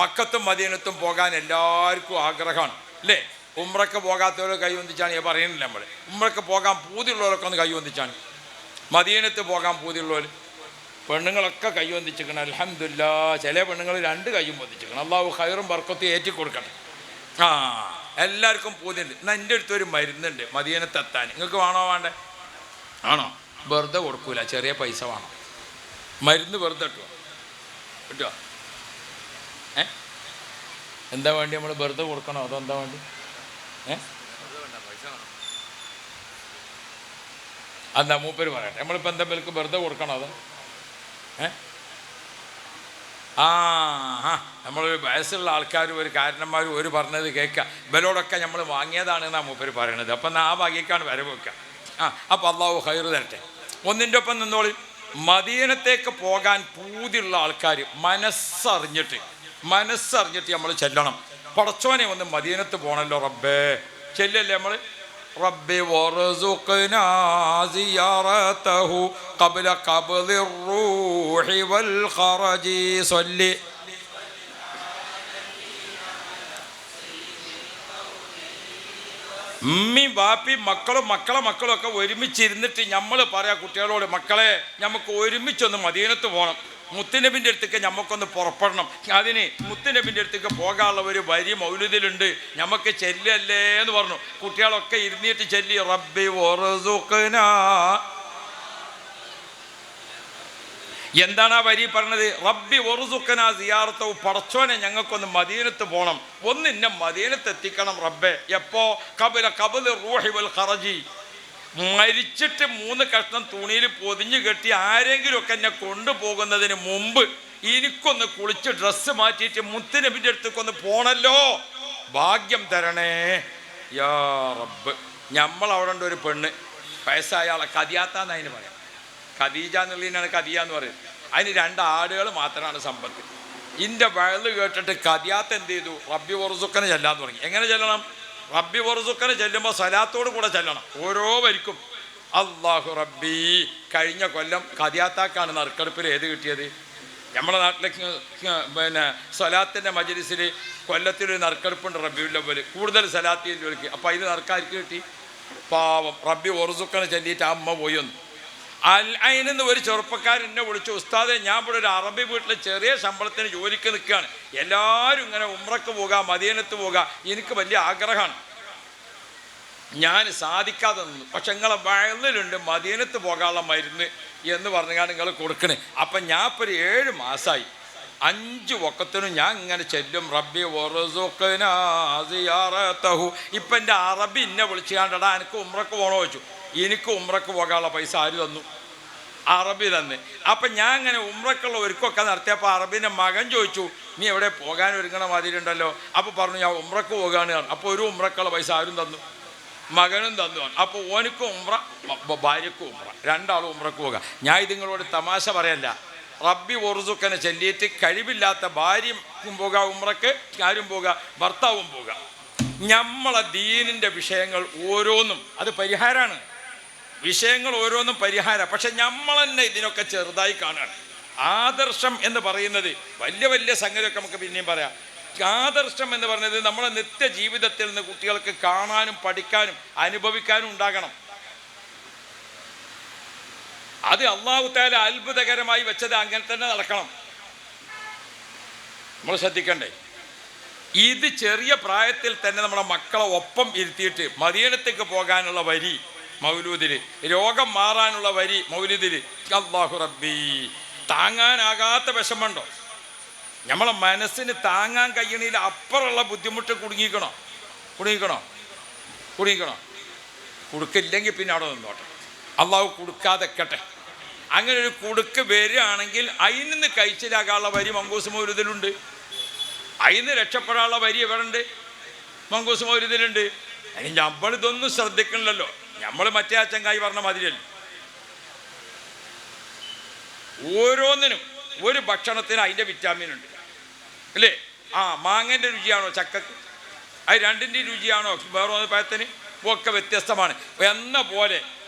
മക്കത്തും മദീനത്തും പോകാൻ എല്ലാവർക്കും ആഗ്രഹമാണ് അല്ലേ? ഉംറക്ക് പോകാത്തവർ കൈവന്തിച്ചാണ് ഞാൻ പറയുന്നില്ല. നമ്മൾ ഉംറക്ക് പോകാൻ പൂതിയുള്ളവരൊക്കെ ഒന്ന് കൈവന്തിച്ചാണ്. മദീനത്ത് പോകാൻ പൂതിയുള്ളവർ പെണ്ണുങ്ങളൊക്കെ കൈവന്തിച്ചിരിക്കണം. അൽഹംദുലില്ലാഹ്. ചില പെണ്ണുങ്ങൾ 2 കൈയും വന്തിച്ചിരിക്കണം. അള്ളാഹു ഖൈറും ബർക്കത്തും ഏറ്റി കൊടുക്കട്ടെ. എല്ലാവർക്കും പൂതിയുണ്ട്. എന്നാൽ എൻ്റെ അടുത്തൊരു മരുന്നുണ്ട് മദീനത്തെത്താൻ. നിങ്ങൾക്ക് വേണോ വേണ്ടേ? ആണോ? വെറുതെ കൊടുക്കൂല, ചെറിയ പൈസ വേണം. മരുന്ന് വെറുതെ കിട്ടുമോ? എന്താ വേണ്ടി? നമ്മൾ വെറുതെ കൊടുക്കണോ അതോ എന്താ വേണ്ടി? എന്താ മൂപ്പര് പറയട്ടെ. നമ്മളിപ്പോൾ എന്താ പേർക്ക് വെറുതെ കൊടുക്കണോ അതോ? നമ്മൾ വയസ്സുള്ള ആൾക്കാർ ഒരു കാരണന്മാർ ഒരു പറഞ്ഞത് കേൾക്കുക. ഇവരോടൊക്കെ നമ്മൾ വാങ്ങിയതാണെന്നാണ് മൂപ്പര് പറയണത്. അപ്പം ആ ഭാഗ്യക്കാണ് വരവ് വെക്കുക. അപ്പം അള്ളാഹു ഖൈർ തരട്ടെ. ഒന്നിൻ്റെ ഒപ്പം നിന്നോളി. മദീനത്തേക്ക് പോകാൻ പൂതിയുള്ള ആൾക്കാർ മനസ്സറിഞ്ഞിട്ട് നമ്മൾ ചെല്ലണം. പടച്ചോനെ ഒന്ന് മദീനത്ത് പോകണമല്ലോ റബ്ബേ, ചെല്ലല്ലേ നമ്മൾ? റബ്ബി വറസുഖ്നാ സിയാറതഹു ഖബ്ല ഖബ്ദിർ റൂഹി വൽ ഖറജി സ്വല്ലി. ഉമ്മയും ബാപ്പയും മക്കളും ഒക്കെ ഒരുമിച്ചിരുന്നിട്ട് നമ്മൾ പറയാം കുട്ടികളോട്, മക്കളെ നമുക്ക് ഒരുമിച്ചൊന്ന് മദീനത്ത് പോകണം, മുത്തുനബിൻ്റെ അടുത്തേക്ക് നമുക്കൊന്ന് പുറപ്പെടണം. അതിന് മുത്തുനബിൻ്റെ അടുത്തേക്ക് പോകാനുള്ള ഒരു വരി മൗലിദിലുണ്ട്, നമുക്ക് ചെല്ലല്ലേ എന്ന് പറഞ്ഞു. കുട്ടികളൊക്കെ ഇരുന്നിട്ട് ചെല്ലി റബ്ബി വറസുഖ്നാ. എന്താണ് ആ വരി പറഞ്ഞത്? റബ്ബി വറസുഖ്നാ സിയാറത്തഹു. പടച്ചോനെ ഞങ്ങൾക്കൊന്ന് മദീനത്ത് പോകണം, ഒന്ന് ഇന്നെ മദീനത്ത് എത്തിക്കണം റബ്ബേ. എപ്പോ? ഖബ്ല ഖബ്ദിർ റൂഹി വൽ ഖറജി. മരിച്ചിട്ട് 3 കഷ്ണം തുണിയിൽ പൊതിഞ്ഞു കെട്ടി ആരെങ്കിലുമൊക്കെ എന്നെ കൊണ്ടുപോകുന്നതിന് മുമ്പ് എനിക്കൊന്ന് കുളിച്ച് ഡ്രസ്സ് മാറ്റിയിട്ട് മുത്തുനബിൻ്റെ അടുത്തേക്കൊന്ന് പോണല്ലോ, ഭാഗ്യം തരണേ യാ റബ്ബ്. നമ്മളവിടെ ഉണ്ട് ഒരു പെണ്ണ്, വയസ്സായ ആളെ കദിയാത്താന്ന് അതിന് പറയാം. ഖദീജ എന്നുള്ളതിനാണ് കദിയ എന്ന് പറയുന്നത്. അതിന് 2 ആടുകൾ മാത്രമാണ് സമ്പത്ത്. ഇൻ്റെ വയല് കേട്ടിട്ട് കദിയാത്ത എന്ത് ചെയ്തു? റബ്ബി വറസുഖ്ന ചെല്ലാൻ തുടങ്ങി. എങ്ങനെ ചെല്ലണം? റബ്ബി വറസുഖ്ന ചെല്ലുമ്പോൾ സലാത്തോട് കൂടെ ചെല്ലണം. ഓരോ വരിക്കും അല്ലാഹു റബ്ബി. കഴിഞ്ഞ കൊല്ലം കദിയാത്താക്കാണ് നറുക്കെടുപ്പിൽ ഏത് കിട്ടിയത്? നമ്മുടെ നാട്ടിലേക്ക് സ്വലാത്തിൻ്റെ മജ്‌ലിസിൽ കൊല്ലത്തിലൊരു നറുക്കെടുപ്പുണ്ട് റബ്ബിഉൽ അവ്വൽ, കൂടുതൽ സലാത്തിലേക്ക്. അപ്പോൾ അതിന് നറുക്കാർക്ക് കിട്ടി? പാവം റബ്ബി വറസുഖ്ന ചെല്ലിയിട്ട് അമ്മ പോയി വന്നു. അൽഐനെന്ന് ഒരു ചെറുപ്പക്കാരൻ എന്നെ വിളിച്ചു, ഉസ്താദെ ഞാൻ ഇവിടെ ഒരു അറബി വീട്ടിൽ ചെറിയ ശമ്പളത്തിന് ജോലിക്ക് നിൽക്കുകയാണ്, എല്ലാവരും ഇങ്ങനെ ഉംറക്ക് പോകാം, മദീനത്ത് പോകാം, എനിക്ക് വലിയ ആഗ്രഹമാണ്, ഞാൻ സാധിക്കാതെ നിന്നു. പക്ഷെ നിങ്ങളെ വയലിലുണ്ട് മദീനത്ത് പോകാനുള്ള മരുന്ന് എന്ന് പറഞ്ഞാണ് നിങ്ങൾ കൊടുക്കണേ. അപ്പം ഞാൻ ഇപ്പോൾ ഒരു 7 മാസമായി 5 വക്കത്തിനും ഞാൻ ഇങ്ങനെ ചെല്ലും റബ്ബി വറസുഖ്നാ സിയാറതഹു. ഇപ്പം എൻ്റെ അറബി എന്നെ വിളിച്ചു കണ്ടടാ എനിക്ക് ഉംറക്ക് പോകണോ ചോദിച്ചു. എനിക്ക് ഉംറക്ക് പോകാനുള്ള പൈസ ആര് തന്നു? അറബി തന്നെ. അപ്പം ഞാൻ ഇങ്ങനെ ഉംറക്കുള്ള ഒരുക്കൊക്കെ നടത്തിയപ്പോൾ അറബിൻ്റെ മകൻ ചോദിച്ചു, നീ എവിടെ പോകാൻ ഒരുങ്ങണ മാതിരി ഉണ്ടല്ലോ. അപ്പോൾ പറഞ്ഞു ഞാൻ ഉംറക്ക് പോകാണ്. അപ്പോൾ ഒരു ഉംറക്കുള്ള പൈസ ആരും തന്നു? മകനും തന്നു. അപ്പോൾ ഓനിക്കും ഉംറ, ഭാര്യക്കും ഉംറ, 2 ആളും ഉംറക്ക് പോകാം. ഞാൻ ഇതിങ്ങളോട് തമാശ പറയല്ല. റബ്ബി വറസുഖ്ന ചൊല്ലിയിട്ട് കഴിവില്ലാത്ത ഭാര്യയും പോകാം ഉംറക്ക്, ആരും പോകാം, ഭർത്താവും പോകാം. നമ്മളെ ദീനിൻ്റെ വിഷയങ്ങൾ ഓരോന്നും അത് പരിഹാരമാണ്. വിഷയങ്ങൾ ഓരോന്നും പരിഹാരം. പക്ഷെ നമ്മൾ തന്നെ ഇതിനൊക്കെ ചെറുതായി കാണുകയാണ്. ആദർശം എന്ന് പറയുന്നത് വലിയ വലിയ സംഗതിയൊക്കെ നമുക്ക് പിന്നെയും പറയാം. ആദർശം എന്ന് പറയുന്നത് നമ്മളെ നിത്യജീവിതത്തിൽ നിന്ന് കുട്ടികൾക്ക് കാണാനും പഠിക്കാനും അനുഭവിക്കാനും ഉണ്ടാകണം. അത് അല്ലാഹു തആല അത്ഭുതകരമായി വെച്ചത് അങ്ങനെ തന്നെ നടക്കണം. നമ്മൾ ശ്രദ്ധിക്കണ്ടേ? ഇത് ചെറിയ പ്രായത്തിൽ തന്നെ നമ്മുടെ മക്കളെ ഒപ്പം ഇരുത്തിയിട്ട് മദീനത്തേക്ക് പോകാനുള്ള വരി മൗലൂദിൽ, രോഗം മാറാനുള്ള വരി മൗലിദിൽ. അല്ലാഹു റബ്ബി. താങ്ങാനാകാത്ത വിഷമമുണ്ടോ? നമ്മളെ മനസ്സിന് താങ്ങാൻ കഴിയണില്ല അപ്പുറമുള്ള ബുദ്ധിമുട്ട് കുടുങ്ങിക്കണോ? കൊടുക്കില്ലെങ്കിൽ പിന്നെ അവിടെ നിന്നോട്ടെ, അള്ളാഹു കൊടുക്കാതെക്കട്ടെ. അങ്ങനെ ഒരു കുടുക്ക് വരികയാണെങ്കിൽ അതിൽ നിന്ന് കഴിച്ചിലാകാനുള്ള വരി മങ്കൂസ് മൗലിദിലുണ്ട്. അതിന് രക്ഷപ്പെടാനുള്ള വരി എവിടെ ഉണ്ട്? മങ്കൂസ് മൗലിദിലുണ്ട്. അതിന് നമ്മളിതൊന്നും ശ്രദ്ധിക്കണില്ലല്ലോ. നമ്മൾ മറ്റേ അച്ചങ്കായി പറഞ്ഞ മാതിരിയല്ലോ. ഓരോന്നിനും ഒരു ഭക്ഷണത്തിന് അതിൻ്റെ വിറ്റാമിൻ ഉണ്ട് അല്ലേ? മാങ്ങൻ്റെ രുചിയാണോ ചക്കക്ക്? അത് 2ൻ്റെ രുചിയാണോ വേറെ ഒന്ന് പഴത്തിന്? ഒക്കെ വ്യത്യസ്തമാണ്. എന്ന പോലെ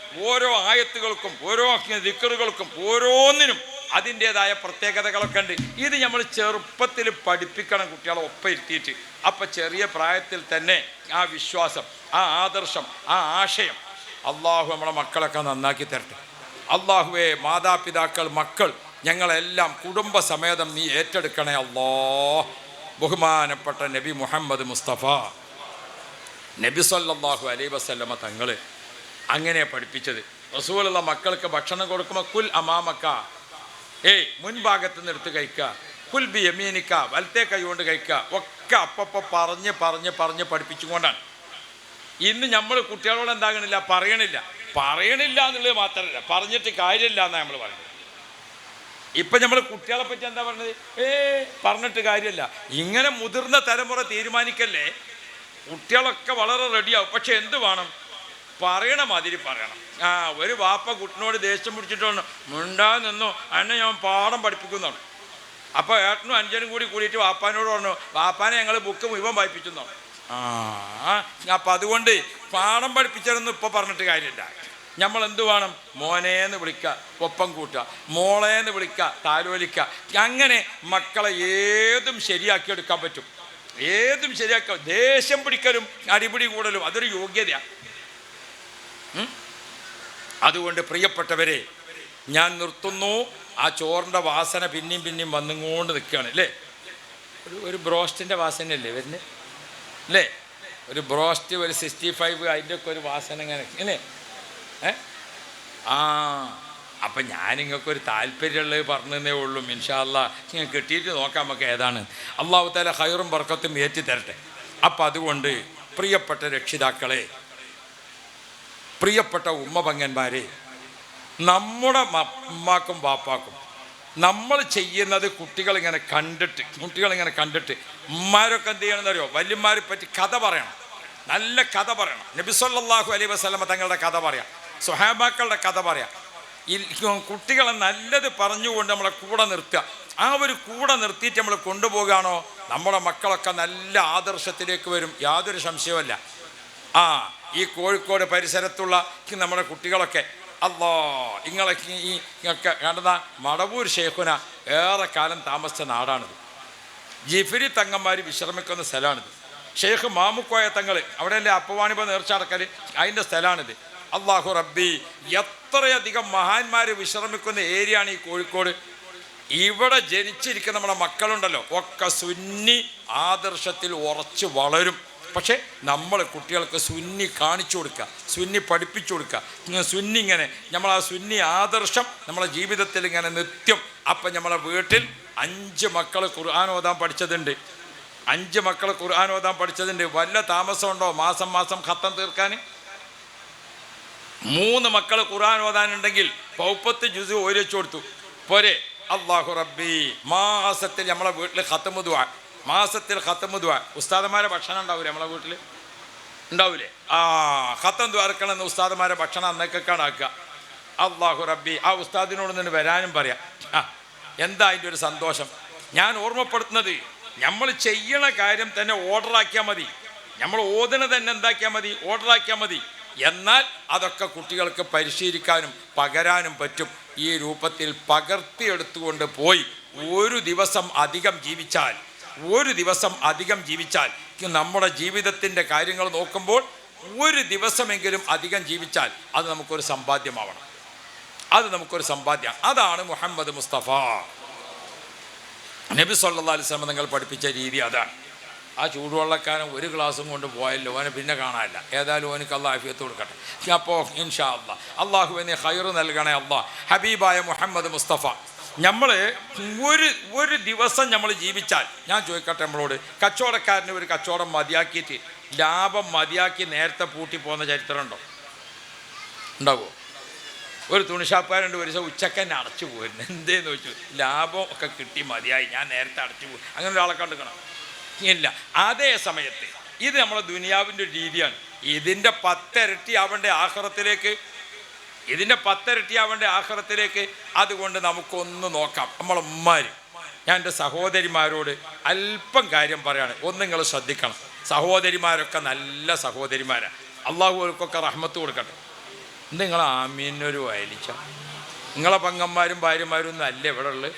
ഓരോ ആയത്തുകൾക്കും ഓരോ ദിക്റുകൾക്കും ഓരോന്നിനും അതിൻ്റേതായ പ്രത്യേകതകളൊക്കെ ഉണ്ട്. ഇത് നമ്മൾ ചെറുപ്പത്തിൽ പഠിപ്പിക്കണം കുട്ടികളെ ഒപ്പം ഇരുത്തിയിട്ട്. അപ്പം ചെറിയ പ്രായത്തിൽ തന്നെ ആ വിശ്വാസം, ആ ആദർശം, ആ ആശയം അള്ളാഹു നമ്മളെ മക്കളൊക്കെ നന്നാക്കി തരട്ടെ. അള്ളാഹുവേ, മാതാപിതാക്കൾ, മക്കൾ ഞങ്ങളെല്ലാം കുടുംബസമേതം നീ ഏറ്റെടുക്കണേ അല്ലാ. ബഹുമാനപ്പെട്ട നബി മുഹമ്മദ് മുസ്തഫ നബി സല്ലല്ലാഹു അലൈഹി വസല്ലമ തങ്ങൾ അങ്ങനെ പഠിപ്പിച്ചത്. റസൂലുള്ള മക്കൾക്ക് ഭക്ഷണം കൊടുക്കുമ്പോൾ കുൽ അമാമക്ക, മുൻഭാഗത്ത് നിന്ന് എടുത്ത് കഴിക്കുക, കുൽ ബി യമീനിക്ക, വലത്തെ കൈ കൊണ്ട് കഴിക്കുക, ഒക്കെ അപ്പപ്പോൾ പറഞ്ഞ് പഠിപ്പിച്ചുകൊണ്ടാണ്. ഇന്ന് നമ്മൾ കുട്ടികളോട് എന്താകണില്ല, പറയണില്ല എന്നുള്ളത് മാത്രമല്ല, പറഞ്ഞിട്ട് കാര്യമില്ല എന്നാണ് നമ്മൾ പറയുന്നത്. ഇപ്പം നമ്മൾ കുട്ടികളെ പറ്റി എന്താ പറഞ്ഞത്? പറഞ്ഞിട്ട് കാര്യമില്ല. ഇങ്ങനെ മുതിർന്ന തലമുറ തീരുമാനിക്കല്ലേ. കുട്ടികളൊക്കെ വളരെ റെഡിയാവും. പക്ഷെ എന്ത് വേണം? പറയണ മാതിരി പറയണം. ഒരു വാപ്പ കുട്ടിനോട് ദേഷ്യം പിടിച്ചിട്ട് പറഞ്ഞു, മുണ്ടാ നിന്നു, എന്നെ ഞാൻ പാഠം പഠിപ്പിക്കുന്നതാണ്. അപ്പോൾ ഏട്ടനും അഞ്ചനും കൂടിയിട്ട് വാപ്പാനോട് പറഞ്ഞു, വാപ്പാനെ ഞങ്ങൾ ബുക്ക് മുഴുവൻ വായിപ്പിച്ചെന്നാണ്. അപ്പം അതുകൊണ്ട് പാഠം പഠിപ്പിച്ചതൊന്നും ഇപ്പോൾ പറഞ്ഞിട്ട് കാര്യമില്ല. നമ്മൾ എന്ത് വേണം? മോനേന്ന് വിളിക്കുക, ഒപ്പം കൂട്ടുക, മോളേന്ന് വിളിക്കുക, താലോലിക്കുക. അങ്ങനെ മക്കളെ ഏതും ശരിയാക്കിയെടുക്കാൻ പറ്റും. ഏതും ശരിയാക്കുക. ദേഷ്യം പിടിക്കലും അടിപിടി കൂടലും അതൊരു യോഗ്യതയാണ്. അതുകൊണ്ട് പ്രിയപ്പെട്ടവരെ, ഞാൻ നിർത്തുന്നു. ആ ചോറിൻ്റെ വാസന പിന്നെയും വന്നുകൊണ്ട് നിൽക്കുകയാണ് അല്ലേ. ഒരു ബ്രോസ്റ്റിൻ്റെ വാസനയല്ലേ വരുന്നത് അല്ലേ? ഒരു ബ്രോസ്റ്റ്, ഒരു 65, അതിൻ്റെയൊക്കെ ഒരു വാസന ഇങ്ങനെ അല്ലേ. അപ്പം ഞാൻ നിങ്ങൾക്കൊരു താല്പര്യമുള്ളത് പറഞ്ഞതേ ഉള്ളൂ. ഇൻഷാ അല്ലാഹ് നിങ്ങൾ കിട്ടിയിട്ട് നോക്കാം നമുക്ക് ഏതാണ്. അള്ളാഹു തആല ഖൈറും ബർക്കത്തും ഏറ്റി തരട്ടെ. അപ്പം അതുകൊണ്ട് പ്രിയപ്പെട്ട രക്ഷിതാക്കളെ, പ്രിയപ്പെട്ട ഉമ്മപങ്ങന്മാരെ, നമ്മുടെ ഉമ്മാക്കും ബാപ്പാക്കും നമ്മൾ ചെയ്യുന്നത് കുട്ടികളിങ്ങനെ കണ്ടിട്ട് ഉമ്മാരൊക്കെ എന്ത് ചെയ്യണമെന്നറിയോ? വല്യന്മാരെ പറ്റി കഥ പറയണം, നല്ല കഥ പറയണം. നബി സല്ലല്ലാഹു അലൈഹി വസല്ലമ തങ്ങളുടെ കഥ പറയാം, സ്വഹാബാക്കളുടെ കഥ പറയാം. ഈ കുട്ടികളെ നല്ലത് പറഞ്ഞുകൊണ്ട് നമ്മളെ കൂടെ നിർത്തുക. ആ ഒരു കൂടെ നിർത്തിയിട്ട് നമ്മൾ കൊണ്ടുപോകുകയാണോ, നമ്മുടെ മക്കളൊക്കെ നല്ല ആദർശത്തിലേക്ക് വരും, യാതൊരു സംശയവുമല്ല. ഈ കോഴിക്കോട് പരിസരത്തുള്ള നമ്മുടെ കുട്ടികളൊക്കെ ഇങ്ങളൊക്കെ ഈ കണ്ടത മടവൂർ ശേഖുന ഏറെ കാലം താമസിച്ച നാടാണിത്. ജിഫിരി തങ്ങന്മാർ വിശ്രമിക്കുന്ന സ്ഥലമാണിത്. ഷെയ്ഖ് മാമുക്കോയ തങ്ങൾ അവിടെയല്ലേ അപ്പവാണിപ്പ നേർച്ചടക്കൽ, അതിൻ്റെ സ്ഥലമാണിത്. അള്ളാഹു റബ്ബി, എത്രയധികം മഹാന്മാർ വിശ്രമിക്കുന്ന ഏരിയയാണ് ഈ കോഴിക്കോട്. ഇവിടെ ജനിച്ചിരിക്കുന്ന നമ്മുടെ മക്കളുണ്ടല്ലോ, ഒക്കെ സുന്നി ആദർശത്തിൽ ഉറച്ച് വളരും. പക്ഷേ നമ്മൾ കുട്ടികൾക്ക് സുന്നി കാണിച്ചു കൊടുക്കുക, സുന്നി പഠിപ്പിച്ചു കൊടുക്കുക. സുന്നി ഇങ്ങനെ നമ്മൾ ആ സുന്നി ആദർശം നമ്മളെ ജീവിതത്തിൽ ഇങ്ങനെ നിത്യം. അപ്പം നമ്മളെ വീട്ടിൽ 5 മക്കൾ ഖുർആൻ ഓതാൻ പഠിച്ചതുണ്ട്. 5 മക്കൾ ഖുർആൻ ഓതാൻ പഠിച്ചതുണ്ട്. വല്ല താമസമുണ്ടോ മാസം ഖത്തം തീർക്കാൻ? 3 മക്കൾ ഖുർആൻ ഓതാനുണ്ടെങ്കിൽ 40 ജുസ് ഓരിച്ചു കൊടുത്തു പോരെ. അല്ലാഹു റബ്ബി, മാസത്തിൽ നമ്മളെ വീട്ടിൽ ഖത്മു ദുആ, മാസത്തിൽ ഖത്മു ദുആ. ഉസ്താദന്മാരെ ഭക്ഷണം ഉണ്ടാവില്ലേ നമ്മളെ വീട്ടിൽ? ഉണ്ടാവില്ലേ? ഖത്തം ദ്വാരക്കണമെന്ന് ഉസ്താദന്മാരെ ഭക്ഷണം അന്നേക്കാണ് ആക്കുക. അല്ലാഹു റബ്ബി, ആ ഉസ്താദിനോട് നിന്ന് വരാനും പറയാം. എന്താ അതിൻ്റെ ഒരു സന്തോഷം. ഞാൻ ഓർമ്മപ്പെടുത്തുന്നത്, നമ്മൾ ചെയ്യണ കാര്യം തന്നെ ഓർഡറാക്കിയാൽ മതി. നമ്മൾ ഓതണ തന്നെ എന്താക്കിയാൽ മതി? ഓർഡറാക്കിയാൽ മതി. എന്നാൽ അതൊക്കെ കുട്ടികൾക്ക് പരിശീലിക്കാനും പകരാനും പറ്റും. ഈ രൂപത്തിൽ പകർത്തിയെടുത്തുകൊണ്ട് പോയി ഒരു ദിവസം അധികം ജീവിച്ചാൽ നമ്മുടെ ജീവിതത്തിൻ്റെ കാര്യങ്ങൾ നോക്കുമ്പോൾ ഒരു ദിവസമെങ്കിലും അധികം ജീവിച്ചാൽ അത് നമുക്കൊരു സമ്പാദ്യമാവണം. അതാണ് മുഹമ്മദ് മുസ്തഫ നബി സല്ലല്ലാഹു അലൈഹി വസല്ലം നിങ്ങൾ പഠിപ്പിച്ച രീതി അതാണ്. ആ ചൂടുവെള്ളക്കാരൻ ഒരു ഗ്ലാസും കൊണ്ട് പോയല്ലോ, ഓനെ പിന്നെ കാണാനില്ല. ഏതായാലും ഓനക്ക് അള്ളാഹ് ആഫിയത്ത് കൊടുക്കട്ടെ. അപ്പോൾ ഇൻഷാ അല്ലാഹ് അള്ളാഹുവിനെ ഖൈറ് നൽകണേ അല്ലാഹ്. ഹബീബായ മുഹമ്മദ് മുസ്തഫ, നമ്മൾ ഒരു ദിവസം നമ്മൾ ജീവിച്ചാൽ, ഞാൻ ചോദിക്കട്ടെ നമ്മളോട്, കച്ചവടക്കാരന് ഒരു കച്ചവടം മതിയാക്കിയിട്ട് ലാഭം മതിയാക്കി നേരത്തെ പൂട്ടി പോകുന്ന ചരിത്രമുണ്ടോ? ഉണ്ടാവുമോ? ഒരു തുണിഷാപ്പുകാരുണ്ട്, ഒരു ദിവസം ഉച്ചക്കന്നെ അടച്ചു പോയിരുന്നു. എന്തേന്ന് ചോദിച്ചു, ലാഭം ഒക്കെ കിട്ടി മതിയായി, ഞാൻ നേരത്തെ അടച്ചു പോകും. അങ്ങനെ ഒരാളെ കണ്ടുക്കണം ഇല്ല. അതേ സമയത്ത് ഇത് നമ്മളെ ദുനിയാവിൻ്റെ ഒരു രീതിയാണ്. ഇതിൻ്റെ 10 ഇരട്ടി ആവേണ്ട ആഖിറത്തിലേക്ക്. അതുകൊണ്ട് നമുക്കൊന്ന് നോക്കാം. നമ്മളുമ്മാർ, ഞാൻ എൻ്റെ സഹോദരിമാരോട് അല്പം കാര്യം പറയാണ്, ഒന്ന് നിങ്ങൾ ശ്രദ്ധിക്കണം. സഹോദരിമാരൊക്കെ നല്ല സഹോദരിമാരാണ്. അള്ളാഹു അവർക്കൊക്കെ റഹ്മത്ത് കൊടുക്കട്ടെ. നിങ്ങൾ ആമീനൊരു വയലിച്ച നിങ്ങളെ പെങ്ങന്മാരും ഭാര്യമാരും ഒന്നും അല്ലേ ഇവിടെ ഉള്ളത്?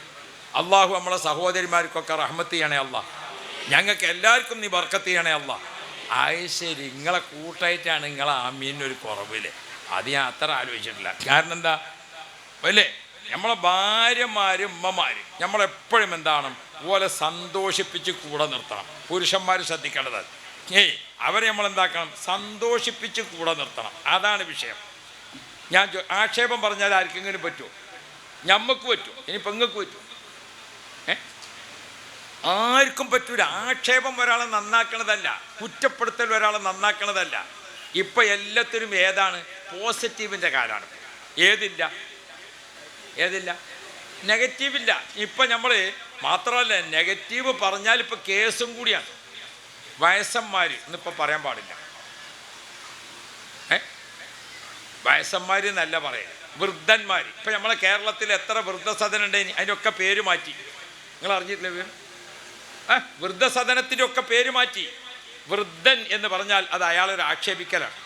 അള്ളാഹു നമ്മളെ സഹോദരിമാർക്കൊക്കെ റഹ്മത്ത് ചെയ്യണേ അള്ളാഹ്, ഞങ്ങൾക്ക് എല്ലാവർക്കും നീ ബർക്കത്ത് ചെയ്യണേ അള്ളാഹ്. ശരി, നിങ്ങളെ കൂട്ടായിട്ടാണ് നിങ്ങളെ ആമീനൊരു കുറവില്ലേ? അത് ഞാൻ അത്ര ആലോചിച്ചിട്ടില്ല. കാരണം എന്താ അല്ലേ, നമ്മളെ ഭാര്യമാരും ഉമ്മമാരും നമ്മളെപ്പോഴും എന്താണ് പോലെ സന്തോഷിപ്പിച്ച് കൂടെ നിർത്തണം. പുരുഷന്മാർ ശ്രദ്ധിക്കേണ്ടത് അവരെ നമ്മളെന്താക്കണം, സന്തോഷിപ്പിച്ച് കൂടെ നിർത്തണം. അതാണ് വിഷയം. ഞാൻ ആക്ഷേപം പറഞ്ഞാൽ ആർക്കെങ്കിലും പറ്റുമോ? ഞമ്മക്ക് പറ്റുമോ? ഇനി പെങ്ങൾക്ക് പറ്റുമോ? ആർക്കും പറ്റൂല. ആക്ഷേപം ഒരാളെ നന്നാക്കണതല്ല, കുറ്റപ്പെടുത്തൽ ഒരാളെ നന്നാക്കണതല്ല. ഇപ്പം എല്ലാത്തിനും ഏതാണ് പോസിറ്റീവിൻ്റെ കാലമാണ്. ഏതില്ല നെഗറ്റീവില്ല. ഇപ്പം നമ്മൾ മാത്രമല്ല, നെഗറ്റീവ് പറഞ്ഞാൽ ഇപ്പം കേസും കൂടിയാണ്. വയസ്സന്മാർ ഇന്നിപ്പോൾ പറയാൻ പാടില്ല, വയസ്സന്മാർ എന്നല്ല പറയുക, വൃദ്ധന്മാർ. ഇപ്പം നമ്മളെ കേരളത്തിൽ എത്ര വൃദ്ധസദനം ഉണ്ടെങ്കിൽ അതിൻ്റെയൊക്കെ പേര് മാറ്റി. നിങ്ങൾ അറിഞ്ഞിട്ടില്ലേ പേര്? വൃദ്ധസദനത്തിൻ്റെ ഒക്കെ പേര് മാറ്റി. വൃദ്ധൻ എന്ന് പറഞ്ഞാൽ അത് അയാളൊരു ആക്ഷേപിക്കലാണ്.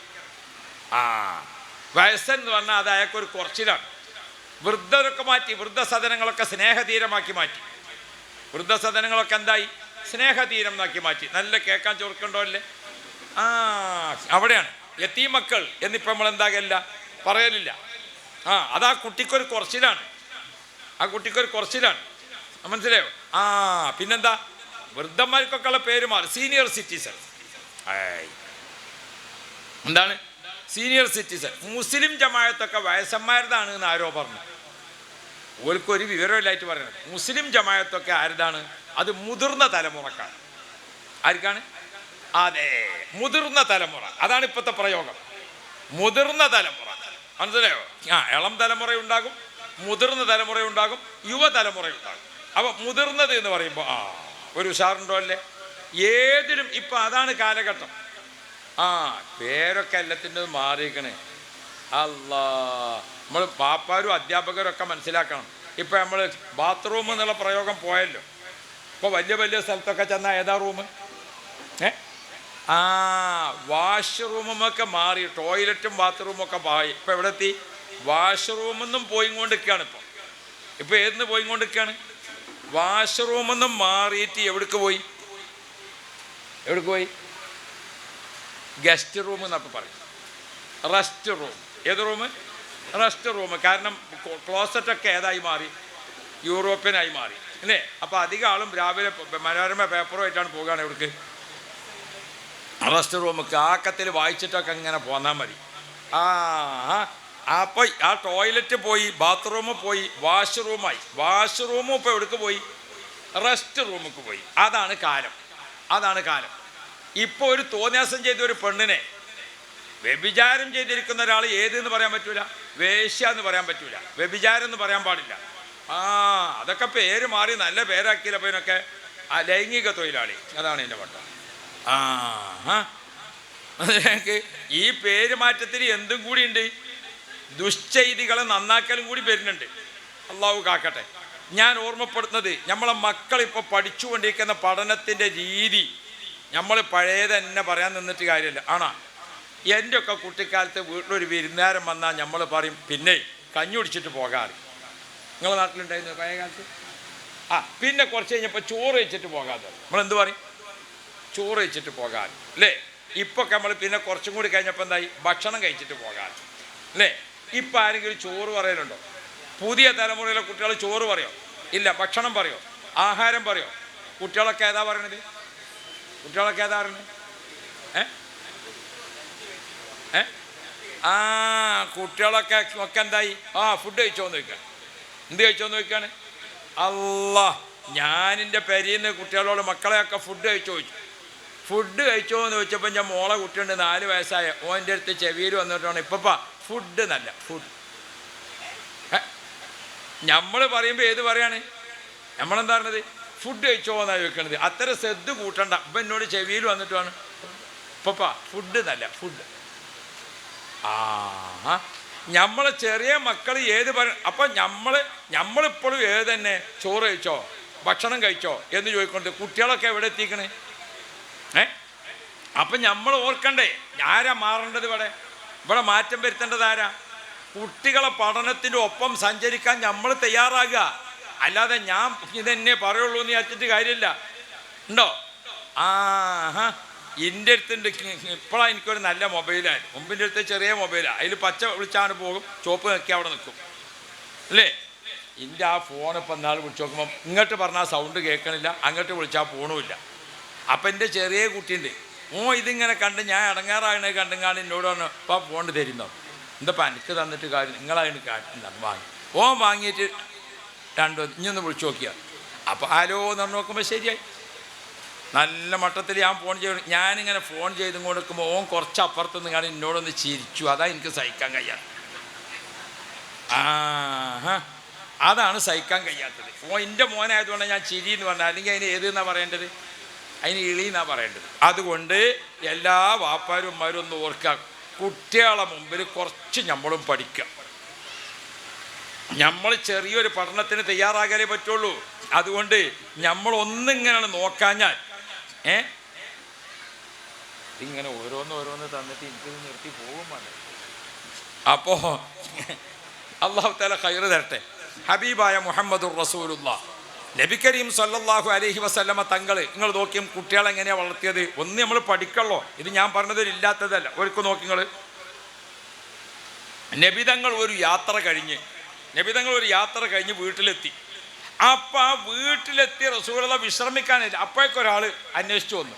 വയസ്സൻ എന്ന് പറഞ്ഞാൽ അത് അയാൾക്കൊരു കുറച്ചിലാണ്. വൃദ്ധരൊക്കെ മാറ്റി, വൃദ്ധസദനങ്ങളൊക്കെ സ്നേഹതീരമാക്കി മാറ്റി. വൃദ്ധസദനങ്ങളൊക്കെ എന്തായി? സ്നേഹതീരം എന്നാക്കി മാറ്റി. നല്ല കേൾക്കാൻ ചോർക്കണ്ടോ അല്ലേ? അവിടെയാണ് യതീമക്കൾ എന്നിപ്പോൾ നമ്മൾ എന്താകല്ല പറയലില്ല. അതാ കുട്ടിക്കൊരു കുറച്ചിലാണ്, ആ കുട്ടിക്കൊരു കുറച്ചിലാണ്. മനസ്സിലായോ? പിന്നെന്താ, വൃദ്ധന്മാർക്കൊക്കെ ഉള്ള പേര് മാറി. Senior citizen. എന്താണ് സീനിയർ സിറ്റിസൺ? മുസ്ലിം ജമാഅത്തൊക്കെ വയസ്സന്മാരുതാണ് എന്ന് ആരോ പറഞ്ഞു. ഓൽക്കൊരു വിവരമില്ലായിട്ട് പറയണം. മുസ്ലിം ജമാഅത്തൊക്കെ ആരുതാണ്? അത് മുതിർന്ന തലമുറക്കാണ്. ആർക്കാണ്? അതെ, മുതിർന്ന തലമുറ. അതാണ് ഇപ്പോഴത്തെ പ്രയോഗം, മുതിർന്ന തലമുറ. മനസ്സിലായോ? ഇളം തലമുറയുണ്ടാകും, മുതിർന്ന തലമുറയുണ്ടാകും, യുവതലമുറയുണ്ടാകും. അപ്പം മുതിർന്നത് എന്ന് പറയുമ്പോൾ ഒരു ഉഷാറുണ്ടോ അല്ലേ? ഏതിലും ഇപ്പം അതാണ് കാലഘട്ടം. പേരൊക്കെ എല്ലാത്തിൻ്റെ മാറിയിരിക്കണേ. അല്ലാ, നമ്മൾ പാപ്പാരും അധ്യാപകരും ഒക്കെ മനസ്സിലാക്കണം. ഇപ്പം നമ്മൾ ബാത്റൂം എന്നുള്ള പ്രയോഗം പോയല്ലോ. ഇപ്പോൾ വലിയ വലിയ സ്ഥലത്തൊക്കെ ചെന്നാൽ ഏതാ റൂം? വാഷ്റൂമൊക്കെ മാറി, ടോയ്ലറ്റും ബാത്റൂമൊക്കെ പോയി. ഇപ്പം എവിടെ എത്തി? വാഷ്റൂമെന്നും പോയിക്കൊണ്ടിരിക്കുകയാണ്. ഇപ്പം ഏതിന്ന് പോയിക്കൊണ്ടിരിക്കുകയാണ്? വാഷ്റൂമെന്നും മാറിയിട്ട് എവിടേക്ക് പോയി? ഗസ്റ്റ് റൂം എന്നപ്പോൾ പറയും. Rest room. ഏത് റൂം? Rest room. കാരണം ക്ലോസറ്റൊക്കെ ഏതായി മാറി? യൂറോപ്യനായി മാറി അല്ലേ? അപ്പോൾ അധികം ആളും രാവിലെ മനോരമ പേപ്പറുമായിട്ടാണ് പോകുകയാണ് എവിടേക്ക്? Rest room. കാക്കത്തിൽ വായിച്ചിട്ടൊക്കെ ഇങ്ങനെ പോന്നാൽ മതി. അപ്പോൾ ആ ടോയ്ലറ്റ് പോയി, ബാത്റൂമിൽ പോയി, വാഷ്റൂമായി. വാഷ്റൂമും ഇപ്പോൾ എവിടേക്ക് പോയി? റെസ്റ്റ് റൂമിലേക്ക് പോയി. അതാണ് കാലം, അതാണ് കാലം. ഇപ്പോൾ ഒരു തോന്നിയാസം ചെയ്ത ഒരു പെണ്ണിനെ വ്യഭിചാരം ചെയ്തിരിക്കുന്ന ഒരാൾ ഏതെന്ന് പറയാൻ പറ്റൂല, വേശ്യ എന്ന് പറയാൻ പറ്റൂല, വ്യഭിചാരം എന്ന് പറയാൻ പാടില്ല. അതൊക്കെ പേര് മാറി നല്ല പേരാക്കിയില്ല. അപ്പോൾ ഇതിനൊക്കെ ലൈംഗിക തൊഴിലാളി, അതാണ് എൻ്റെ പട്ടം. ഈ പേര് മാറ്റത്തിന് എന്തും കൂടി ഉണ്ട്, ദുശ്ചെയ്തികളെ നന്നാക്കലും കൂടി വരുന്നുണ്ട്. അള്ളാഹു കാക്കട്ടെ. ഞാൻ ഓർമ്മപ്പെടുത്തുന്നത്, നമ്മളെ മക്കളിപ്പോൾ പഠിച്ചുകൊണ്ടിരിക്കുന്ന പഠനത്തിൻ്റെ രീതി നമ്മൾ പഴയത് തന്നെ പറയാൻ നിന്നിട്ട് കാര്യമില്ല. എൻ്റെയൊക്കെ കുട്ടിക്കാലത്ത് വീട്ടിലൊരു വിരുന്നുകാരൻ വന്നാൽ നമ്മൾ പറയും, പിന്നെ കഞ്ഞി കുടിച്ചിട്ട് പോകാറ്. നിങ്ങളുടെ നാട്ടിലുണ്ടായിരുന്നു പഴയ കാലത്ത്? പിന്നെ കുറച്ച് കഴിഞ്ഞപ്പോൾ ചോറ് വെച്ചിട്ട് പോകാതെ നമ്മളെന്ത് പറയും? ചോറ് വെച്ചിട്ട് പോകാറ് അല്ലേ? ഇപ്പോൾ നമ്മൾ പിന്നെ കുറച്ചും കൂടി കഴിഞ്ഞപ്പോൾ എന്തായി? ഭക്ഷണം കഴിച്ചിട്ട് പോകാറ് അല്ലേ? ഇപ്പം ആരെങ്കിലും ചോറ് പറയലുണ്ടോ? പുതിയ തലമുറയിലെ കുട്ടികൾ ചോറ് പറയോ? ഇല്ല. ഭക്ഷണം പറയോ? ആഹാരം പറയോ? കുട്ടികളൊക്കെ ഏതാ പറയണത്? കുട്ടികളൊക്കെ ഏതാ പറയണത്? കുട്ടികളൊക്കെ ഒക്കെ എന്തായി? ഫുഡ് കഴിച്ചോന്ന് ചോദിക്കാം. എന്ത് കഴിച്ചോന്ന് ചോദിക്കാണ്? അല്ലാ, ഞാനെൻ്റെ പെരീന്ന് കുട്ടികളോട് മക്കളെയൊക്കെ ഫുഡ് കഴിച്ചോ ചോദിച്ചു. ഫുഡ് കഴിച്ചോ എന്ന് ചോദിച്ചപ്പോൾ ഞാൻ മോളെ കുട്ടിയുണ്ട് 4 വയസ്സായ, ഓൻ്റെ അടുത്ത് ചെവിയിൽ വന്നിട്ടാണ് ഇപ്പപ്പാ ഫുഡ് നല്ല ഫുഡ്. നമ്മൾ പറയുമ്പോൾ ഏത് പറയാണ്? നമ്മളെന്താ പറയണത്? ഫുഡ് കഴിച്ചോ എന്നാണ് ചോദിക്കണത്. അത്ര ശ്രദ്ധ കൂട്ടണ്ട. അപ്പം എന്നോട് ചെവിയിൽ വന്നിട്ടാണ് ഇപ്പപ്പാ ഫുഡ് നല്ല ഫുഡ്. നമ്മളെ ചെറിയ മക്കൾ ഏത് പറയും? അപ്പം നമ്മളിപ്പോഴും ഏത് തന്നെ ചോറ് കഴിച്ചോ ഭക്ഷണം കഴിച്ചോ എന്ന് ചോദിക്കൊണ്ട് കുട്ടികളൊക്കെ എവിടെ എത്തിക്കണേ? അപ്പം നമ്മൾ ഓർക്കണ്ടേ ആരാ മാറേണ്ടത്? ഇവിടെ മാറ്റം വരുത്തേണ്ടത് ആരാ? കുട്ടികളെ പഠനത്തിൻ്റെ ഒപ്പം സഞ്ചരിക്കാൻ നമ്മൾ തയ്യാറാകുക. അല്ലാതെ ഞാൻ ഇതെന്നെ പറയുള്ളൂ എന്ന് വിചാരിച്ചിട്ട് കാര്യമില്ല. ഉണ്ടോ? എൻ്റെ അടുത്തുണ്ട്. ഇപ്പോഴാണ് എനിക്കൊരു നല്ല മൊബൈലാണ്. മുമ്പിൻ്റെ അടുത്ത് ചെറിയ മൊബൈലാണ്. അതിൽ പച്ച വിളിച്ചാണ് പോകും, ചുവപ്പ് നോക്കി അവിടെ നിൽക്കും അല്ലേ. എൻ്റെ ആ ഫോൺ ഇപ്പം നാൾ വിളിച്ച് നോക്കുമ്പം ഇങ്ങോട്ട് പറഞ്ഞാൽ സൗണ്ട് കേൾക്കണില്ല, അങ്ങോട്ട് വിളിച്ചാൽ പോണുമില്ല. അപ്പം എൻ്റെ ചെറിയ കുട്ടീൻ്റെ ഇതിങ്ങനെ കണ്ട് ഞാൻ ഇടങ്ങാറാകണേ കണ്ടുങ്ങാണ്ട് എന്നോട് പറഞ്ഞു അപ്പോൾ ആ ഫോൺ തരുന്നോ. എന്താ എനിക്ക് തന്നിട്ട് കാര്യം, നിങ്ങളതിന് കാട്ടുന്നതാണ് വാങ്ങി. വാങ്ങിയിട്ട് ഇനിയൊന്ന് വിളിച്ച് നോക്കിയാൽ അപ്പോൾ ആലോ എന്ന് പറഞ്ഞു നോക്കുമ്പോൾ ശരിയായി. നല്ല മട്ടത്തിൽ ഞാൻ ഫോൺ ചെയ്തു. ഞാനിങ്ങനെ ഫോൺ ചെയ്തും കൊടുക്കുമ്പോൾ കുറച്ച് അപ്പുറത്ത് നിന്നാണ് എന്നോടൊന്ന് ചിരിച്ചു. അതാ എനിക്ക് സഹിക്കാൻ കഴിയാത്ത. അതാണ് സഹിക്കാൻ കഴിയാത്തത്. എൻ്റെ മോനായതുകൊണ്ടാണ് ഞാൻ ചിരി എന്ന് പറഞ്ഞാൽ. അല്ലെങ്കിൽ അതിന് ഏതെന്നാണ് പറയേണ്ടത്? അതിന് ഇളി എന്നാണ് പറയേണ്ടത്. അതുകൊണ്ട് എല്ലാ വാപ്പാരും ഉമ്മാരും ഒന്ന് ഓർക്കുക, കുട്ടികളെ മുമ്പിൽ കുറച്ച് നമ്മളും പഠിക്കുക. നമ്മൾ ചെറിയൊരു പഠനത്തിന് തയ്യാറാകാനേ പറ്റുള്ളൂ. അതുകൊണ്ട് നമ്മളൊന്നിങ്ങനെ നോക്കാഞ്ഞാൽ ഇങ്ങനെ ഓരോന്ന് തന്നിട്ട് എനിക്ക് നിർത്തി പോകും വേണ്ട. അപ്പോൾ അല്ലാഹു തആല ഖൈർ തരട്ടെ. ഹബീബായ മുഹമ്മദുർ റസൂലുള്ളാഹ് നബി കരീം സല്ലല്ലാഹു അലൈഹി വസല്ലമ തങ്ങൾ നിങ്ങൾ നോക്കിയും കുട്ടികളെ എങ്ങനെയാണ് വളർത്തിയത്. ഒന്ന് നമ്മൾ പഠിക്കല്ലോ. ഇത് ഞാൻ പറഞ്ഞതൊരില്ലാത്തതല്ല. ഒരിക്കൽ നോക്കി നിങ്ങൾ. നബിതങ്ങൾ ഒരു യാത്ര കഴിഞ്ഞ് വീട്ടിലെത്തി. അപ്പം ആ വീട്ടിലെത്തി റസൂലുള്ള വിശ്രമിക്കാനില്ല. അപ്പോഴേക്കൊരാൾ അന്വേഷിച്ചു വന്നു.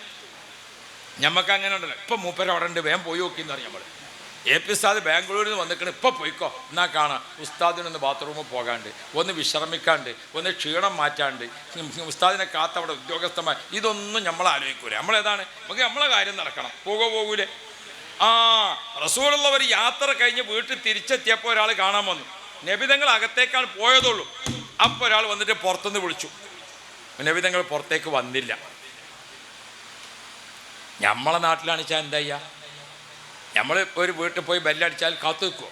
ഞമ്മക്ക് അങ്ങനെ ഉണ്ടല്ലോ, ഇപ്പം മൂപ്പര് അവിടെ ഉണ്ട്, വേഗം പോയി നോക്കിയെന്ന് പറയും നമ്മൾ. AP ഉസ്താദ് ബാംഗ്ലൂരിൽ നിന്ന് വന്നിക്കണം, ഇപ്പം പോയിക്കോ എന്നാൽ കാണാം. ഉസ്താദിനൊന്ന് ബാത്റൂമിൽ പോകാണ്ട്, ഒന്ന് വിശ്രമിക്കാണ്ട്, ഒന്ന് ക്ഷീണം മാറ്റാണ്ട്, ഉസ്താദിനെ കാത്തവിടെ ഉദ്യോഗസ്ഥന്മാർ, ഇതൊന്നും നമ്മൾ ആലോചിക്കൂലേ. നമ്മളേതാണ് നമുക്ക് നമ്മളെ കാര്യം നടക്കണം. പോകൂലേ. റസൂലുള്ള ഒരു യാത്ര കഴിഞ്ഞ് വീട്ടിൽ തിരിച്ചെത്തിയപ്പോൾ ഒരാൾ കാണാൻ വന്നു. നബിതങ്ങൾ അകത്തേക്കാണ് പോയതുള്ളൂ. അപ്പോൾ ഒരാൾ വന്നിട്ട് പുറത്തുനിന്ന് വിളിച്ചു. നബിതങ്ങൾ പുറത്തേക്ക് വന്നില്ല. നമ്മളെ നാട്ടിലാണ് വെച്ചാൽ എന്താ ചെയ്യുക? നമ്മൾ ഒരു വീട്ടിൽ പോയി ബെല്ലടിച്ചാൽ കാത്തു നിൽക്കുമോ?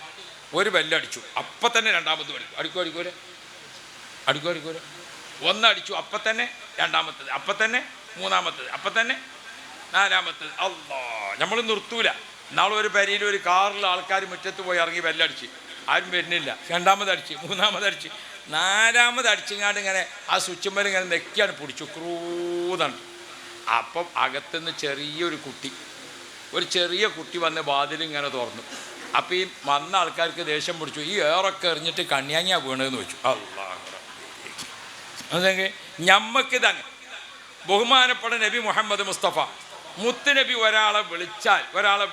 ഒരു ബെല്ലടിച്ചു, അപ്പം തന്നെ രണ്ടാമത് അടിക്കൂല. ഒന്നടിച്ചു, അപ്പം തന്നെ രണ്ടാമത്തത്, അപ്പം തന്നെ മൂന്നാമത്തത്, അപ്പം തന്നെ നാലാമത്തത്. അല്ലാ, നമ്മൾ നിർത്തൂല. നാളെ ഒരു പരിയിൽ ഒരു കാറിൽ ആൾക്കാർ മുറ്റത്ത് പോയി ഇറങ്ങി ബെല്ലടിച്ച് ആരും വരുന്നില്ല. രണ്ടാമതടിച്ച്, മൂന്നാമതടിച്ച്, നാലാമതടിച്ചിങ്ങാണ്ട് ഇങ്ങനെ ആ സ്വിച്ചുമ്മൽ ഇങ്ങനെ നെക്കിയാണ് പിടിച്ചു, ക്രൂതാണ്. അപ്പം അകത്തുനിന്ന് ഒരു ചെറിയ കുട്ടി വന്ന് വാതിലിങ്ങനെ തുറന്നു. അപ്പം ഈ വന്ന ആൾക്കാർക്ക് ദേഷ്യം പിടിച്ചു. ഈ ഏറൊക്കെ എറിഞ്ഞിട്ട് കണ്ണിയാങ്ങിയാ വീണതെന്ന് വെച്ചു. അല്ലാഹ്, അതെങ്കിൽ ഞമ്മക്കിതങ്ങ് ബഹുമാനപ്പെട്ട നബി മുഹമ്മദ് മുസ്തഫ മുത്തുനബി ഒരാളെ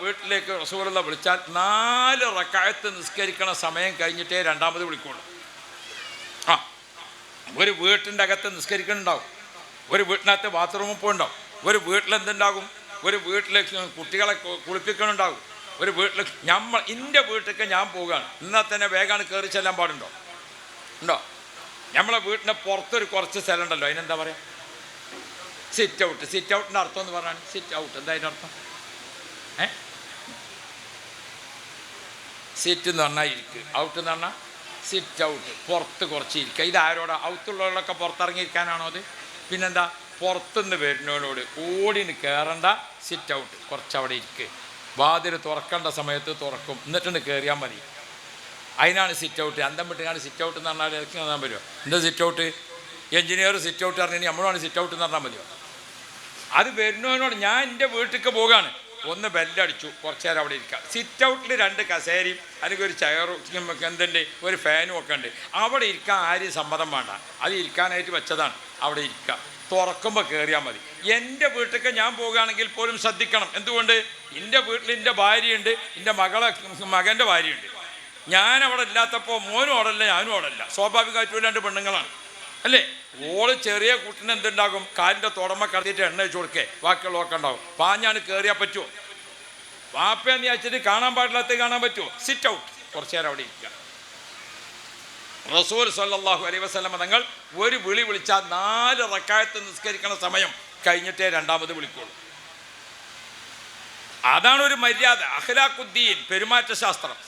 വീട്ടിലേക്ക് റസൂലുള്ള വിളിച്ചാൽ 4 റക്അത്ത് നിസ്കരിക്കണ സമയം കഴിഞ്ഞിട്ടേ രണ്ടാമത് വിളിക്കുള്ളൂ. ഒരു വീട്ടിൻ്റെ അകത്ത് നിസ്കരിക്കണുണ്ടാവും, ഒരു വീട്ടിനകത്ത് ബാത്റൂമിൽ പോയിണ്ടാവും, ഒരു വീട്ടിലെന്തുണ്ടാകും, ഒരു വീട്ടിലേക്ക് കുട്ടികളെ കുളിപ്പിക്കണുണ്ടാകും, ഒരു വീട്ടിൽ എൻ്റെ വീട്ടിലേക്ക് ഞാൻ പോവുകയാണ്, എന്നാൽ തന്നെ വേഗമാണ് കയറി ചെല്ലാൻ പാടുണ്ടോ? നമ്മളെ വീട്ടിൻ്റെ പുറത്തൊരു കുറച്ച് സ്ഥലം ഉണ്ടല്ലോ, അതിനെന്താ പറയുക? സിറ്റ് ഔട്ടിൻ്റെ അർത്ഥം എന്ന് പറഞ്ഞാൽ സിറ്റ് ഔട്ട്. എന്താ അതിൻ്റെ അർത്ഥം? സിറ്റ് എന്ന് പറഞ്ഞാൽ ഇരിക്കുക, ഔട്ട് എന്ന് പറഞ്ഞാൽ സിറ്റ് ഔട്ട്, പുറത്ത് കുറച്ച് ഇരിക്കുക. ഇതാരോടാ? ഔത്തുള്ളവരൊക്കെ പുറത്തിറങ്ങിയിരിക്കാനാണോ അത്? പിന്നെന്താ? പുറത്തുനിന്ന് വരുന്നവരോട് ഓടിന് കയറണ്ട, സിറ്റ് ഔട്ട്, കുറച്ചവിടെ ഇരിക്കുക. വാതിൽ തുറക്കേണ്ട സമയത്ത് തുറക്കും, എന്നിട്ടൊന്ന് കയറിയാൽ മതി. അതിനാണ് സിറ്റ് ഔട്ട്. അന്തം വിട്ടുകാണ് സിറ്റ് ഔട്ട് എന്ന് പറഞ്ഞാൽ ഇറക്കി തന്നാൻ പറ്റുമോ? എന്താ sit out? Engineer sit out പറഞ്ഞാൽ നമ്മളാണ് സിറ്റ് ഔട്ട് എന്ന് പറഞ്ഞാൽ മതിയോ? അത് വരുന്നവനോട് ഞാൻ എൻ്റെ വീട്ടിലേക്ക് പോവുകയാണ്, ഒന്ന് ബെല്ലടിച്ചു, കുറച്ച് നേരം അവിടെ ഇരിക്കുക. സിറ്റ് ഔട്ടിൽ 2 കസേരയും അല്ലെങ്കിൽ ഒരു ചെയറും എന്തുണ്ട്, ഒരു ഫാനും ഒക്കെ ഉണ്ട്. അവിടെ ഇരിക്കാൻ ആരും സമ്മതം വേണ്ട, അത് ഇരിക്കാനായിട്ട് വെച്ചതാണ്. അവിടെ ഇരിക്കുക, തുറക്കുമ്പോൾ കയറിയാൽ മതി. എൻ്റെ വീട്ടിലേക്ക് ഞാൻ പോവുകയാണെങ്കിൽ പോലും ശ്രദ്ധിക്കണം. എന്തുകൊണ്ട്? എൻ്റെ വീട്ടിൽ എൻ്റെ ഭാര്യയുണ്ട്, എൻ്റെ മകൻ്റെ ഭാര്യയുണ്ട്. ഞാനവിടെ ഇല്ലാത്തപ്പോൾ മോനും അവിടെ അല്ല, ഞാനും അവിടെ അല്ല. സ്വാഭാവികമായിട്ടും 2 പെണ്ണുങ്ങളാണ് അല്ലേ? ഓള് ചെറിയ കുട്ടിന് എന്തുണ്ടാകും? കാലിൻ്റെ തുടമ കടത്തിയിട്ട് എണ്ണ വെച്ച് കൊടുക്കേ, ബാക്കിയുള്ളതൊക്കെ ഉണ്ടാവും. പാഞ്ഞാണ് കയറിയാൽ പറ്റുമോ? വാപ്പയെന്ന് വെച്ചിട്ട് കാണാൻ പാടില്ലാത്ത കാണാൻ പറ്റുമോ? സിറ്റ് ഔട്ട്, കുറച്ച് നേരം അവിടെ ഇരിക്കുക. റസൂൽ സല്ലല്ലാഹു അലൈഹി വസല്ലം തങ്ങൾ ഒരു വിളി വിളിച്ചാൽ 4 റക്അത്ത് നിസ്കരിക്കണ സമയം കഴിഞ്ഞിട്ടേ രണ്ടാമത് വിളിക്കുള്ളൂ. അതാണ് ഒരു മര്യാദ, അഖ്ലാഖുദ്ദീൻ, പെരുമാറ്റശാസ്ത്രം.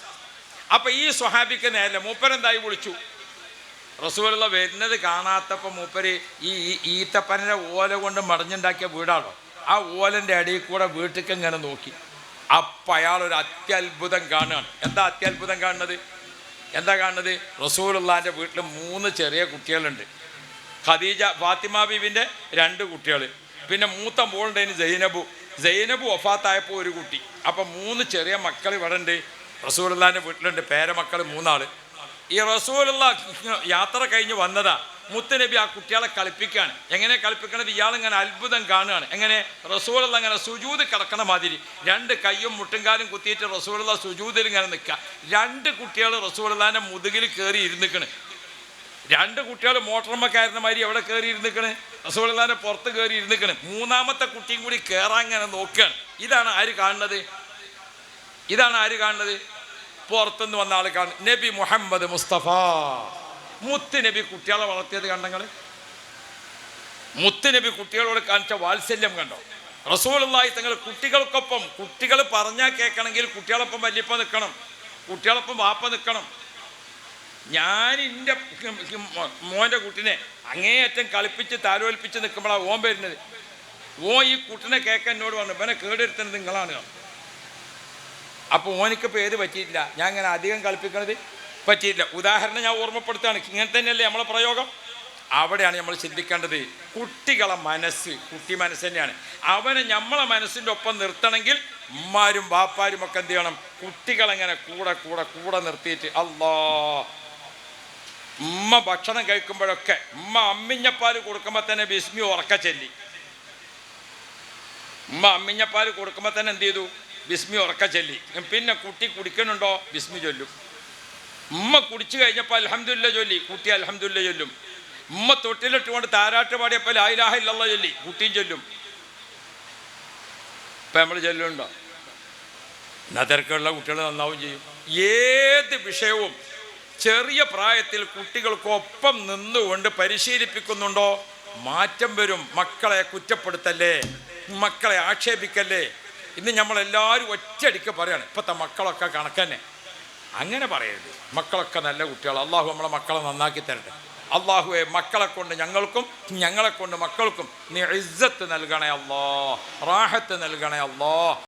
അപ്പം ഈ സ്വഹാബിക്ക് നേരെ മൂപ്പരെന്തായി വിളിച്ചു? റസൂലുള്ള വരുന്നത് കാണാത്തപ്പോൾ മൂപ്പര് ഈ ഈത്തപ്പനയുടെ ഓല കൊണ്ട് മടഞ്ഞുണ്ടാക്കിയ വീടാണോ, ആ ഓലൻ്റെ ഇടയിൽ കൂടെ വീട്ടിലേക്ക് ഇങ്ങനെ നോക്കി. അപ്പം അയാളൊരു അത്യത്ഭുതം കാണുകയാണ്. എന്താ അത്യത്ഭുതം കാണുന്നത്? എന്താ കാണുന്നത്? റസൂലുള്ളാഹിൻ്റെ വീട്ടിൽ 3 ചെറിയ കുട്ടികളുണ്ട്. ഖദീജ ഫാത്തിമ ബീവിൻ്റെ 2 കുട്ടികൾ, പിന്നെ മൂത്ത മോളുണ്ടേന് സൈനബ് വഫാത്തായപ്പോൾ ഒരു കുട്ടി. അപ്പം 3 ചെറിയ മക്കൾ ഇവിടെ ഉണ്ട്. റസൂലുള്ളാഹിൻ്റെ വീട്ടിലുണ്ട് പേരമക്കൾ 3 ആൾ. ഈ റസൂലുള്ള യാത്ര കഴിഞ്ഞ് വന്നതാ. മുത്തുനബി ആ കുട്ടികളെ കളിപ്പിക്കുകയാണ്. എങ്ങനെ കളിപ്പിക്കണത്? ഇയാളിങ്ങനെ അത്ഭുതം കാണുകയാണ്. എങ്ങനെ? റസൂലുള്ള അങ്ങനെ സുജൂദ് കിടക്കണ മാതിരി 2 കൈയും മുട്ടുംകാലും കുത്തിയിട്ട് റസൂലുള്ള സുജൂദിൽ ഇങ്ങനെ നിൽക്കുക. 2 കുട്ടികൾ റസൂലുള്ളാഹിൻ്റെ മുതുകിൽ കയറി ഇരുന്നിക്കണ്. 2 കുട്ടികൾ മോട്ടർമ്മക്കാരൻ്റെ മാതിരി എവിടെ കയറി ഇരുന്നിക്കണ്? റസൂലുള്ളാഹിൻ്റെ പുറത്ത് കയറി ഇരുന്നിക്കണ്. 3ാമത്തെ കുട്ടിയും കൂടി കയറാൻ ഇങ്ങനെ നോക്കുകയാണ്. ഇതാണ് ആര് കാണുന്നത്? പുറത്തുനിന്ന് വന്ന ആൾ കാണുന്നത് നബി മുഹമ്മദ് മുസ്തഫ. മുത്ത് നബി കുട്ടികളെ വളർത്തിയത് കണ്ടങ്ങൾ? മുത്ത് നബി കുട്ടികളോട് കാണിച്ച വാത്സല്യം കണ്ടോ? റസൂലുള്ളാഹി തങ്ങൾ കുട്ടികൾക്കൊപ്പം, കുട്ടികൾ പറഞ്ഞാൽ കേൾക്കണമെങ്കിൽ കുട്ടികളൊപ്പം വല്യപ്പ നിൽക്കണം, കുട്ടികളൊപ്പം വാപ്പ നിൽക്കണം. ഞാൻ എൻ്റെ മോൻ്റെ കുട്ടിനെ അങ്ങേയറ്റം കളിപ്പിച്ച് താലോൽപ്പിച്ച് നിൽക്കുമ്പോഴാണ് ഓൻ വരുന്നത്. ഈ കുട്ടിനെ കേൾക്കാൻ എന്നോട് പറഞ്ഞു, ഇവനെ കേടെടുത്തുന്നത് നിങ്ങളാണ്. അപ്പോൾ ഓനിക്കിപ്പോൾ ഏത് പറ്റിയിട്ടില്ല, ഞാൻ ഇങ്ങനെ അധികം കളിപ്പിക്കണത് പറ്റിയില്ല. ഉദാഹരണം ഞാൻ ഓർമ്മപ്പെടുത്തുകയാണ്. ഇങ്ങനെ തന്നെയല്ലേ നമ്മളെ പ്രയോഗം? അവിടെയാണ് നമ്മൾ ചിന്തിക്കേണ്ടത്. കുട്ടികളെ മനസ്സ് കുട്ടി മനസ്സ് തന്നെയാണ്. അവനെ നമ്മളെ മനസ്സിൻ്റെ ഒപ്പം നിർത്തണമെങ്കിൽ ഉമ്മാരും ബാപ്പാരും ഒക്കെ എന്ത് ചെയ്യണം? കുട്ടികളെങ്ങനെ കൂടെ നിർത്തിയിട്ട് ഉമ്മ ഭക്ഷണം കഴിക്കുമ്പോഴൊക്കെ ഉമ്മ അമ്മിഞ്ഞപ്പാൽ കൊടുക്കുമ്പോൾ തന്നെ ബിസ്മി ഉറക്ക ചൊല്ലി. ഉമ്മ അമ്മിഞ്ഞപ്പാൽ കൊടുക്കുമ്പോൾ തന്നെ എന്ത് ചെയ്തു? ബിസ്മി ഉറക്ക ചൊല്ലി. പിന്നെ കുട്ടി കുടിക്കണുണ്ടോ? ബിസ്മി ചൊല്ലും. ഉമ്മ കുടിച്ചു കഴിഞ്ഞപ്പോൾ അൽഹംദുലില്ലാ ചൊല്ലി, കുട്ടി അൽഹംദുലില്ലാ ചൊല്ലും. ഉമ്മ തൊട്ടിലിട്ടുകൊണ്ട് താരാട്ട് പാടിയപ്പോൾ ലാ ഇലാഹ ഇല്ലല്ലാഹ് ചൊല്ലി, കുട്ടിയും ചൊല്ലും. ഇപ്പം നമ്മൾ ചൊല്ലുണ്ടോ? എന്നാൽ തിരക്കുള്ള കുട്ടികൾ നന്നാവും ചെയ്യും. ഏത് വിഷയവും ചെറിയ പ്രായത്തിൽ കുട്ടികൾക്കൊപ്പം നിന്നുകൊണ്ട് പരിശീലിപ്പിക്കുന്നുണ്ടോ മാറ്റം വരും. മക്കളെ കുറ്റപ്പെടുത്തല്ലേ, മക്കളെ ആക്ഷേപിക്കല്ലേ. ഇന്ന് നമ്മളെല്ലാവരും ഒറ്റയടിക്ക് പറയാണ് ഇപ്പോഴത്തെ മക്കളൊക്കെ കണക്കന്നെ. അങ്ങനെ പറയരുത്. മക്കളൊക്കെ നല്ല കുട്ടികൾ. അള്ളാഹു നമ്മളെ മക്കളെ നന്നാക്കി തരട്ടെ. അള്ളാഹുവെ മക്കളെ കൊണ്ട് ഞങ്ങൾക്കും ഞങ്ങളെ കൊണ്ട് മക്കൾക്കും നീ ഇസ്സത്ത് നൽകണേ അല്ലാ, റാഹത്ത് നൽകണേ അല്ലാ.